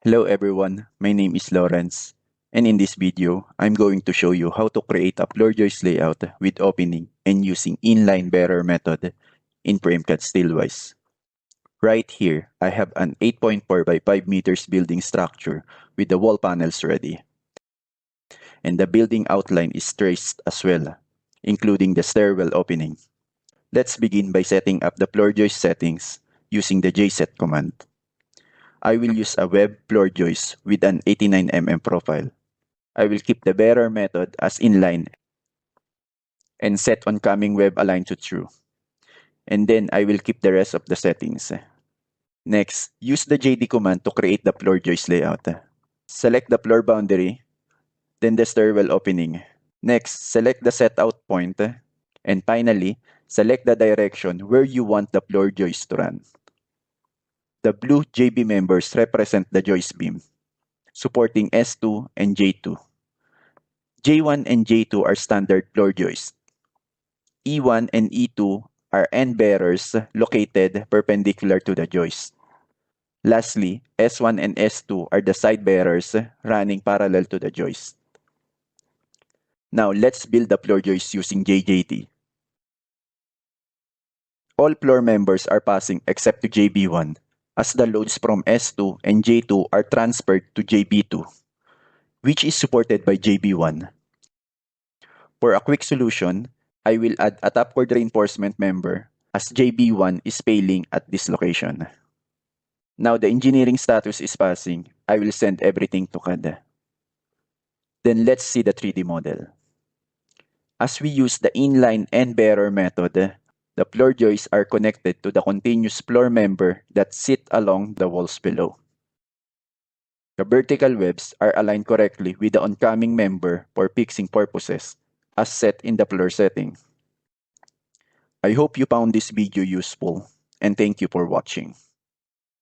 Hello everyone, my name is Lawrence, and in this video, I'm going to show you how to create a floor joist layout with opening and using inline bearer method in FrameCAD Steelwise. Right here, I have an 8.4 by 5 meters building structure with the wall panels ready. And the building outline is traced as well, including the stairwell opening. Let's begin by setting up the floor joist settings using the jset command. I will use a web floor joist with an 89 mm profile. I will keep the bearer method as inline and set oncoming web align to true. And then I will keep the rest of the settings. Next, use the JD command to create the floor joist layout. Select the floor boundary, then the stairwell opening. Next, select the set out point. And finally, select the direction where you want the floor joist to run. The blue JB members represent the joist beam, supporting S2 and J2. J1 and J2 are standard floor joists. E1 and E2 are end bearers located perpendicular to the joist. Lastly, S1 and S2 are the side bearers running parallel to the joist. Now let's build the floor joist using JJT. All floor members are passing except to JB1, as the loads from S2 and J2 are transferred to JB2, which is supported by JB1. For a quick solution, I will add a topcord reinforcement member as JB1 is failing at this location. Now the engineering status is passing. I will send everything to CAD. Then let's see the 3D model. As we use the inline end bearer method, the floor joists are connected to the continuous floor member that sit along the walls below. The vertical webs are aligned correctly with the oncoming member for fixing purposes, as set in the floor setting. I hope you found this video useful, and thank you for watching.